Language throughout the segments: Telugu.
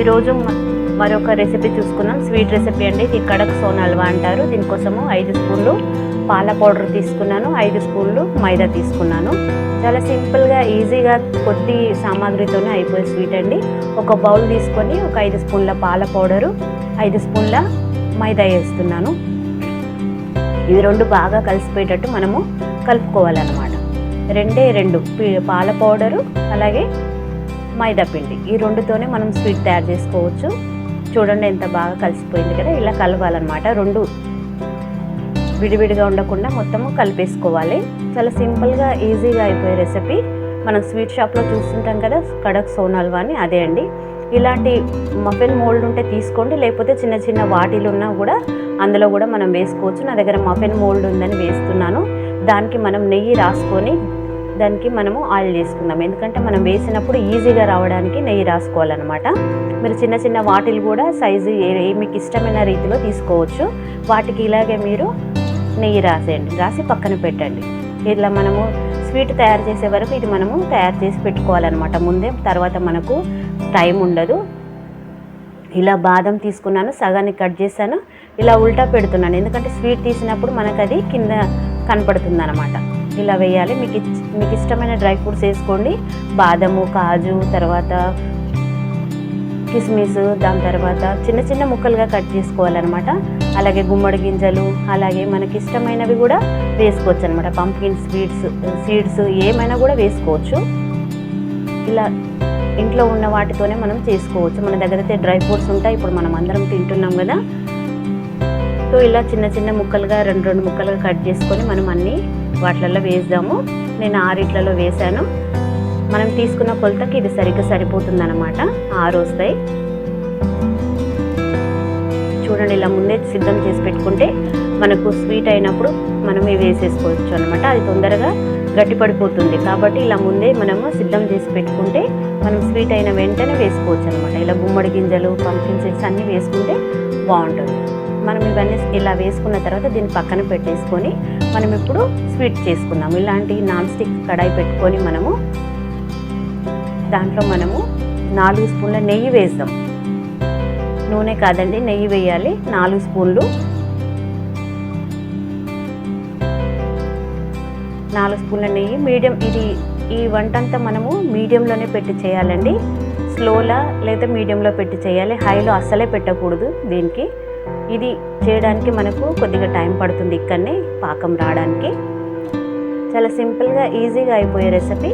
ఈరోజు మరొక రెసిపీ చూసుకున్నాం. స్వీట్ రెసిపీ అండి. ఇది కడక్ సోన్ హల్వా అంటారు. దీనికోసము 5 స్పూన్లు పాల పౌడర్ తీసుకున్నాను, 5 స్పూన్లు మైదా తీసుకున్నాను. చాలా సింపుల్గా ఈజీగా కొద్ది సామాగ్రితోనే అయిపోయే స్వీట్ అండి. ఒక బౌల్ తీసుకొని ఒక 5 స్పూన్ల పాల పౌడరు, 5 స్పూన్ల మైదా వేస్తున్నాను. ఇవి రెండు బాగా కలిసిపోయేటట్టు మనము కలుపుకోవాలన్నమాట. రెండు పాల పౌడరు అలాగే మైదా పిండి, ఈ రెండుతోనే మనం స్వీట్ తయారు చేసుకోవచ్చు. చూడండి ఎంత బాగా కలిసిపోయింది కదా. ఇలా కలవాలన్నమాట. రెండు విడివిడిగా ఉండకుండా మొత్తము కలిపేసుకోవాలి. చాలా సింపుల్గా ఈజీగా అయిపోయే రెసిపీ. మనం స్వీట్ షాప్లో చూస్తుంటాం కదా కడక్ సోన్ హల్వా అని, అదే అండి. ఇలాంటి మఫిన్ మోల్డ్ ఉంటే తీసుకోండి, లేకపోతే చిన్న చిన్న వాటిలు ఉన్నా కూడా అందులో కూడా మనం వేసుకోవచ్చు. నా దగ్గర మఫిన్ మోల్డ్ ఉందని వేస్తున్నాను. దానికి మనం నెయ్యి రాసుకొని దానికి మనము ఆయిల్ చేసుకుందాం. ఎందుకంటే మనం వేసినప్పుడు ఈజీగా రావడానికి నెయ్యి రాసుకోవాలన్నమాట. మీరు చిన్న చిన్న వాటిలు కూడా సైజు మీకు ఇష్టమైన రీతిలో తీసుకోవచ్చు. వాటికి ఇలాగే మీరు నెయ్యి రాసేయండి, రాసి పక్కన పెట్టండి. ఇలా మనము స్వీట్ తయారు చేసే వరకు ఇది మనము తయారు చేసి పెట్టుకోవాలన్నమాట ముందే, తర్వాత మనకు టైం ఉండదు. ఇలా బాదం తీసుకున్నాను, సగాన్ని కట్ చేశాను, ఇలా ఉల్టా పెడుతున్నాను. ఎందుకంటే స్వీట్ తీసినప్పుడు మనకు అది కింద కనపడుతుంది అన్నమాట. ఇలా వేయాలి. మీకు ఇష్టమైన డ్రై ఫ్రూట్స్ వేసుకోండి. బాదము, కాజు, తర్వాత కిస్మిస్, దాని తర్వాత చిన్న చిన్న ముక్కలుగా కట్ చేసుకోవాలన్నమాట. అలాగే గుమ్మడి గింజలు, అలాగే మనకి ఇష్టమైనవి కూడా వేసుకోవచ్చు అనమాట. పంప్కిన్ సీడ్స్ ఏమైనా కూడా వేసుకోవచ్చు. ఇలా ఇంట్లో ఉన్న వాటితోనే మనం చేసుకోవచ్చు. మన దగ్గర అయితే డ్రై ఫ్రూట్స్ ఉంటాయి, ఇప్పుడు మనం అందరం తింటున్నాం కదా. సో ఇలా చిన్న చిన్న ముక్కలుగా రెండు ముక్కలుగా కట్ చేసుకొని మనం అన్నీ వాటిలలో వేద్దాము. నేను 6 వేసాను. మనం తీసుకున్న కొలతకి ఇది సరిగ్గా సరిపోతుంది అనమాట. 6 వస్తాయి. చూడండి, ఇలా ముందే సిద్ధం చేసి పెట్టుకుంటే మనకు స్వీట్ అయినప్పుడు మనం ఇవి వేసేసుకోవచ్చు అనమాట. అది తొందరగా గట్టిపడిపోతుంది కాబట్టి ఇలా ముందే మనము సిద్ధం చేసి పెట్టుకుంటే మనం స్వీట్ అయిన వెంటనే వేసుకోవచ్చు అనమాట. ఇలా గుమ్మడి గింజలు, పంప్కిన్ సీడ్స్ అన్నీ వేసుకుంటే బాగుంటుంది. మనం ఇవన్నీ ఇలా వేసుకున్న తర్వాత దీన్ని పక్కన పెట్టేసుకొని మనం ఇప్పుడు స్వీట్ చేసుకుందాం. ఇలాంటి నాన్ స్టిక్ కడాయి పెట్టుకొని మనము దాంట్లో మనము 4 స్పూన్ల నెయ్యి వేద్దాం. నూనె కాదండి, నెయ్యి వేయాలి. 4 స్పూన్లు, 4 స్పూన్ల నెయ్యి. మీడియం, ఈ వంటంతా మనము మీడియంలోనే పెట్టి చేయాలండి. స్లోలా లేదా మీడియంలో పెట్టి చేయాలి. హైలో అస్సలే పెట్టకూడదు. దీనికి ఇది చేయడానికి మనకు కొద్దిగా టైం పడుతుంది, ఇక్కడనే పాకం రావడానికి. చాలా సింపుల్గా ఈజీగా అయిపోయే రెసిపీ.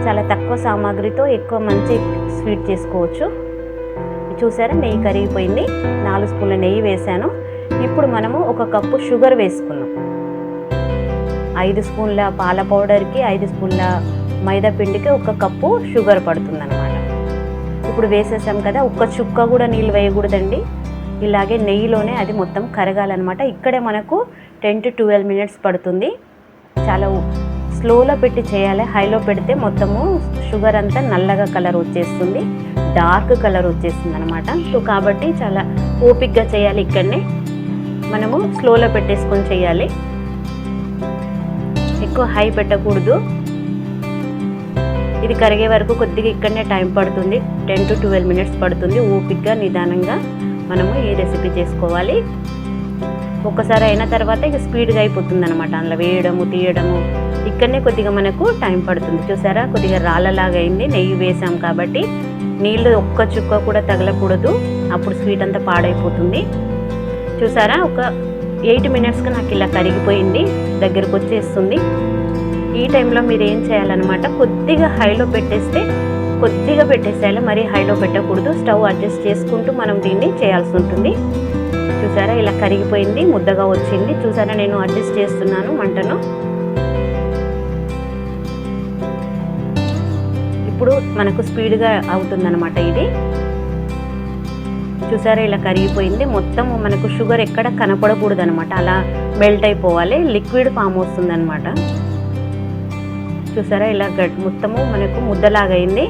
చాలా తక్కువ సామాగ్రితో ఎక్కువ మంచి స్వీట్ చేసుకోవచ్చు. చూసారా, నెయ్యి కరిగిపోయింది. 4 స్పూన్ల నెయ్యి వేసాను. ఇప్పుడు మనము 1 కప్పు షుగర్ వేసుకున్నాం. 5 స్పూన్ల పాల పౌడర్కి 5 స్పూన్ల మైదా పిండికి 1 కప్పు షుగర్ పడుతుంది అన్నమాట. ఇప్పుడు వేసేసాం కదా, 1 చుక్క కూడా నీళ్ళు వేయకూడదండి. ఇలాగే నెయ్యిలోనే అది మొత్తం కరగాలన్నమాట. ఇక్కడే మనకు 10 to 12 మినిట్స్ పడుతుంది. చాలా స్లోలో పెట్టి చేయాలి. హైలో పెడితే మొత్తము షుగర్ అంతా నల్లగా కలర్ వచ్చేస్తుంది, డార్క్ కలర్ వచ్చేస్తుంది అనమాట. సో కాబట్టి చాలా ఓపిక్గా చేయాలి. ఇక్కడనే మనము స్లోలో పెట్టేసుకొని చేయాలి. ఎక్కువ హై పెట్టకూడదు. ఇది కరిగే వరకు కొద్దిగా ఇక్కడనే టైం పడుతుంది. 10 to 12 మినిట్స్ పడుతుంది. ఓపిక్గా నిదానంగా మనము ఈ రెసిపీ చేసుకోవాలి. ఒక్కసారి అయిన తర్వాత ఇక స్పీడ్గా అయిపోతుంది అనమాట. అందులో వేయడము, తీయడము ఇక్కడనే కొద్దిగా మనకు టైం పడుతుంది. చూసారా, కొద్దిగా రాళ్ళలాగా అయింది. నెయ్యి వేసాం కాబట్టి నీళ్ళు 1 చుక్క కూడా తగలకూడదు, అప్పుడు స్వీట్ అంతా పాడైపోతుంది. చూసారా, ఒక 8 మినిట్స్గా నాకు ఇలా కరిగిపోయింది, దగ్గరకు వచ్చేస్తుంది. ఈ టైంలో మీరు ఏం చేయాలన్నమాట, కొద్దిగా హైలో పెట్టేసేయాలి. మరీ హైలో పెట్టకూడదు. స్టవ్ అడ్జస్ట్ చేసుకుంటూ మనం దీన్ని చేయాల్సి ఉంటుంది. చూసారా, ఇలా కరిగిపోయింది, ముద్దగా వచ్చింది. చూసారా, నేను అడ్జస్ట్ చేస్తున్నాను మంటను. ఇప్పుడు మనకు స్పీడ్గా అవుతుందన్నమాట ఇది. చూసారా, ఇలా కరిగిపోయింది. మొత్తం మనకు షుగర్ ఎక్కడ కనపడకూడదు అనమాట. అలా మెల్ట్ అయిపోవాలి, లిక్విడ్ ఫామ్ వస్తుంది అనమాట. చూసారా, ఇలా మొత్తము మనకు ముద్దలాగా అయింది.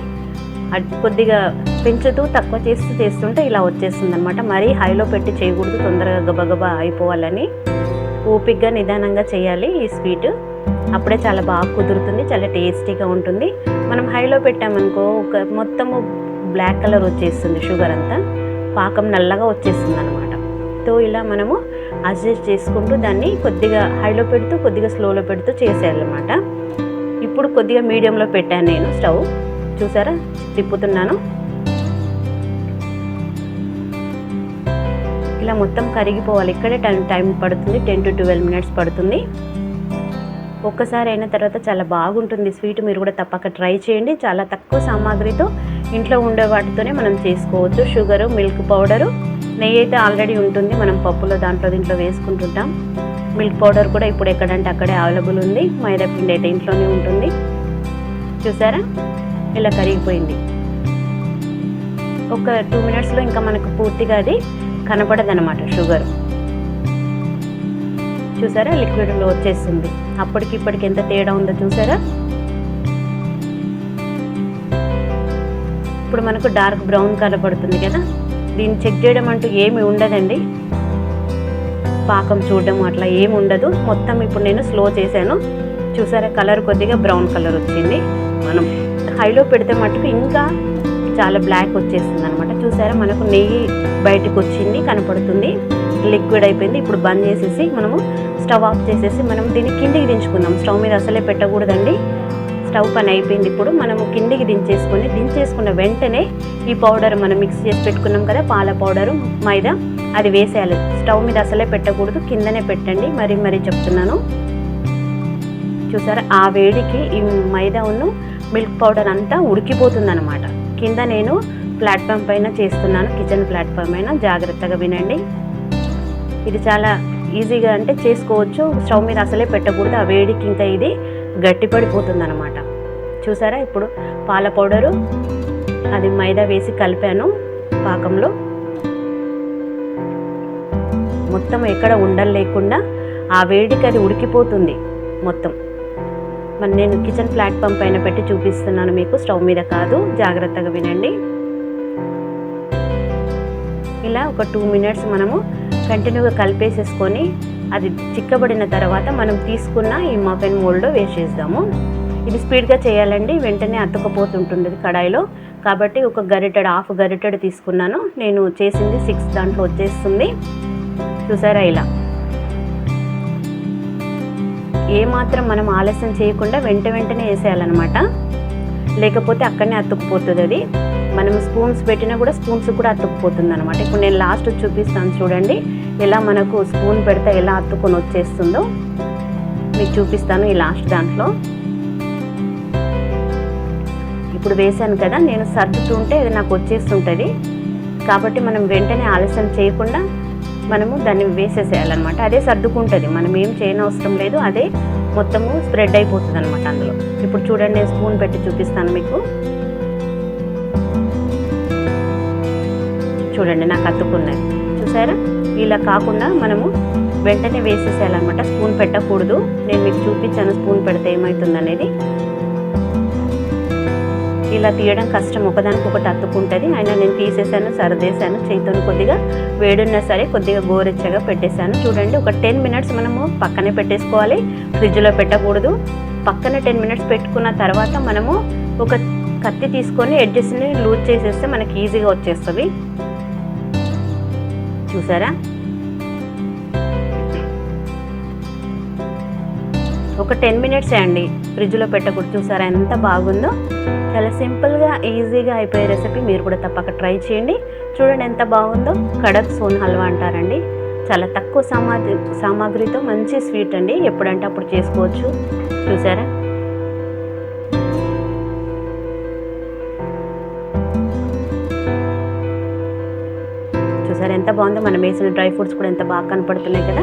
కొద్దిగా పెంచుతూ తక్కువ చేస్తుంటే ఇలా వచ్చేస్తుంది అనమాట. మరీ హైలో పెట్టి చేయకూడదు, తొందరగా గబగబా అయిపోవాలని. ఓపిక్గా నిదానంగా చేయాలి ఈ స్వీట్. అప్పుడే చాలా బాగా కుదురుతుంది, చాలా టేస్టీగా ఉంటుంది. మనం హైలో పెట్టామనుకో మొత్తము బ్లాక్ కలర్ వచ్చేస్తుంది, షుగర్ అంతా పాకం నల్లగా వచ్చేస్తుంది అనమాట. సో ఇలా మనము అడ్జస్ట్ చేసుకుంటూ దాన్ని కొద్దిగా హైలో పెడుతూ కొద్దిగా స్లోలో పెడుతూ చేసేయాలన్నమాట. ఇప్పుడు కొద్దిగా మీడియంలో పెట్టాను నేను స్టవ్. చూసారా, తిప్పుతున్నాను. ఇలా మొత్తం కరిగిపోవాలి. ఇక్కడే టైం పడుతుంది, 10 to 12 minutes పడుతుంది. ఒక్కసారి అయిన తర్వాత చాలా బాగుంటుంది స్వీట్. మీరు కూడా తప్పక ట్రై చేయండి. చాలా తక్కువ సామాగ్రితో ఇంట్లో ఉండే వాటితోనే మనం చేసుకోవచ్చు. షుగరు, మిల్క్ పౌడరు, నెయ్యి అయితే ఆల్రెడీ ఉంటుంది, మనం పప్పులో దీంట్లో వేసుకుంటుంటాం. మిల్క్ పౌడర్ కూడా ఇప్పుడు ఎక్కడంటే అక్కడే అవైలబుల్ ఉంది. మైదా పిండి అయితే ఇంట్లోనే ఉంటుంది. చూసారా, ఇలా కరిగిపోయింది. ఒక 2 minutesలో ఇంకా మనకు పూర్తిగా అది కనపడదన్నమాట షుగర్. చూసారా, లిక్విడ్లో వచ్చేస్తుంది. అప్పటికి ఇప్పటికి ఎంత తేడా ఉందో చూసారా. ఇప్పుడు మనకు డార్క్ బ్రౌన్ కనపడుతుంది కదా. దీన్ని చెక్ చేయడం అంటూ ఏమి ఉండదండి, పాకం చూడడం అట్లా ఏమి ఉండదు. మొత్తం ఇప్పుడు నేను స్లో చేశాను. చూసారా, కలర్ కొద్దిగా బ్రౌన్ కలర్ వచ్చింది. మనం హైలో పెడితే మటుకు ఇంకా చాలా బ్లాక్ వచ్చేస్తుంది అనమాట. చూసారా, మనకు నెయ్యి బయటకు వచ్చింది, కనపడుతుంది, లిక్విడ్ అయిపోయింది. ఇప్పుడు బంద్ చేసేసి మనము స్టవ్ ఆఫ్ చేసేసి మనం దీన్ని కిందికి దించుకుందాం. స్టవ్ మీద అసలే పెట్టకూడదండి. స్టవ్ పని అయిపోయింది. ఇప్పుడు మనము కిందికి దించేసుకున్న వెంటనే ఈ పౌడర్ మనం మిక్స్ చేసి పెట్టుకున్నాం కదా, పాల పౌడరు, మైదా, అది వేసేయాలి. స్టవ్ మీద అసలే పెట్టకూడదు, కిందనే పెట్టండి. మరీ చెప్తున్నాను. చూసారా, ఆ వేడికి ఈ మైదా ఉన్న మిల్క్ పౌడర్ అంతా ఉడికిపోతుంది అనమాట. కింద నేను ప్లాట్ఫామ్ పైన చేస్తున్నాను, కిచెన్ ప్లాట్ఫామ్ పైన. జాగ్రత్తగా వినండి. ఇది చాలా ఈజీగా అంటే చేసుకోవచ్చు. స్టవ్ మీద అసలే పెట్టకూడదు, ఆ వేడికి ఇంకా ఇది గట్టిపడిపోతుంది అనమాట. చూసారా, ఇప్పుడు పాల పౌడరు అది మైదా వేసి కలిపాను పాకంలో. మొత్తం ఎక్కడ ఉండలు లేకుండా ఆ వేడికి అది ఉడికిపోతుంది మొత్తం. మరి నేను కిచెన్ ప్లాట్ఫామ్ పైన పెట్టి చూపిస్తున్నాను మీకు, స్టవ్ మీద కాదు. జాగ్రత్తగా వినండి. ఇలా ఒక 2 minutes మనము కంటిన్యూగా కలిపేసేసుకొని అది చిక్కబడిన తర్వాత మనం తీసుకున్న ఈ మఫిన్ మోల్డ్లో వేసేద్దాము. ఇది స్పీడ్గా చేయాలండి, వెంటనే అతుకపోతుంటుంది కడాయిలో. కాబట్టి ఒక హాఫ్ గరిటెడు తీసుకున్నాను. నేను చేసింది 6 దాంట్లో వచ్చేస్తుంది. చూసారా, ఇలా ఏమాత్రం మనం ఆలస్యం చేయకుండా వెంటనే వేసేయాలన్నమాట. లేకపోతే అక్కడనే అతుక్కుపోతుంది అది. మనం స్పూన్స్ పెట్టినా కూడా స్పూన్స్ కూడా అతుక్కుపోతుంది అనమాట. ఇప్పుడు నేను లాస్ట్ చూపిస్తాను చూడండి, ఎలా మనకు స్పూన్ పెడితే ఎలా అతుక్కొని వచ్చేస్తుందో మీకు చూపిస్తాను ఈ లాస్ట్ దాంట్లో. ఇప్పుడు వేసాను కదా, నేను సర్దుతుంటే అది నాకు వచ్చేస్తుంటుంది. కాబట్టి మనం వెంటనే ఆలస్యం చేయకుండా మనము దాన్ని వేసేసేయాలన్నమాట. అదే సర్దుకుంటుంది, మనం ఏం చేయనవసరం లేదు, అదే మొత్తము స్ప్రెడ్ అయిపోతుంది అనమాట అందులో. ఇప్పుడు చూడండి, నేను స్పూన్ పెట్టి చూపిస్తాను మీకు. చూడండి, నాకు అతుక్కున్నది. చూసారా, ఇలా కాకుండా మనము వెంటనే వేసేసేయాలన్నమాట. స్పూన్ పెట్టకూడదు. నేను మీకు చూపించాను స్పూన్ పెడితే ఏమవుతుంది అనేది. ఇలా తీయడం కష్టం, ఒకదానికొకటి అతుక్కుంటుంది. అయినా నేను తీసేసాను, సర్దేశాను చేతితో. కొద్దిగా వేడున్నా సరే కొద్దిగా గోరెచ్చగా పెట్టేశాను. చూడండి, ఒక 10 minutes మనము పక్కనే పెట్టేసుకోవాలి, ఫ్రిడ్జ్లో పెట్టకూడదు. పక్కన 10 minutes పెట్టుకున్న తర్వాత మనము ఒక కత్తి తీసుకొని ఎడ్జెస్ని లూజ్ చేసేస్తే మనకి ఈజీగా వచ్చేస్తుంది. చూసారా, ఒక 10 minutes అండి, ఫ్రిడ్జ్లో పెట్టకూడదు. చూసారా ఎంత బాగుందో. చాలా సింపుల్గా ఈజీగా అయిపోయే రెసిపీ. మీరు కూడా తప్పక ట్రై చేయండి. చూడండి ఎంత బాగుందో. కడక్ సోన్ హల్వా అంటారండి. చాలా తక్కువ సామాగ్రితో మంచి స్వీట్ అండి. ఎప్పుడంటే అప్పుడు చేసుకోవచ్చు. చూసారా, ఎంత బాగుందో. మనం వేసిన డ్రై ఫ్రూట్స్ కూడా ఎంత బాగా కనపడుతున్నాయి కదా.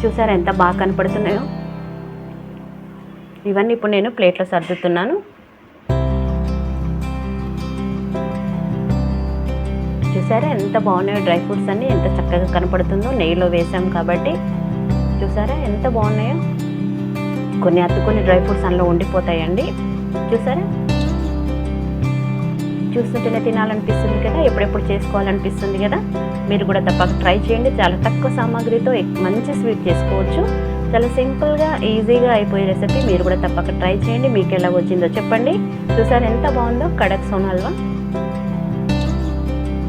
చూసారా ఎంత బాగా కనపడుతున్నాయో. ఇవన్నీ ఇప్పుడు నేను ప్లేట్లో సర్దుతున్నాను. చూసారా ఎంత బాగున్నాయో. డ్రై ఫ్రూట్స్ అన్నీ ఎంత చక్కగా కనపడుతుందో, నెయ్యిలో వేసాం కాబట్టి. చూసారా ఎంత బాగున్నాయో. కొన్ని అతుకొని డ్రై ఫ్రూట్స్ అందులో ఉండిపోతాయండి. చూసారా, చూస్తుంటేనే తినాలనిపిస్తుంది కదా, ఎప్పుడెప్పుడు చేసుకోవాలనిపిస్తుంది కదా. మీరు కూడా తప్పక ట్రై చేయండి. చాలా తక్కువ సామాగ్రితో మంచి స్వీట్ చేసుకోవచ్చు. చాలా సింపుల్గా ఈజీగా అయిపోయే రెసిపీ. మీరు కూడా తప్పక ట్రై చేయండి. మీకు ఎలా వచ్చిందో చెప్పండి. చూసారు ఎంత బాగుందో కడక్ సోన్ హల్వా.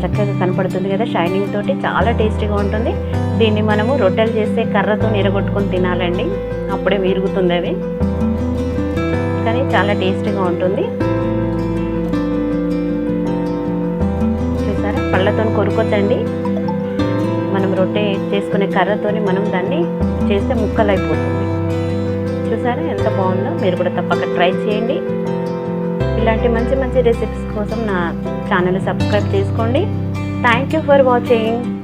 చక్కగా కనపడుతుంది కదా, షైనింగ్ తోటి చాలా టేస్టీగా ఉంటుంది. దీన్ని మనము రొట్టెలు చేస్తే కర్రతో నిరగొట్టుకొని తినాలండి, అప్పుడే విరుగుతుంది అది. కానీ చాలా టేస్టీగా ఉంటుంది. చూసారా, పళ్ళతో కొరుకొచ్చండి. మనం రొట్టె చేసుకునే కర్రతోని మనం దాన్ని చేస్తే ముక్కలు అయిపోతుంది. చూసారా ఎంత బాగుందో. మీరు కూడా తప్పక ట్రై చేయండి. ఇలాంటి మంచి మంచి రెసిపీస్ కోసం నా ఛానల్ సబ్స్క్రైబ్ చేసుకోండి. Thank you for watching.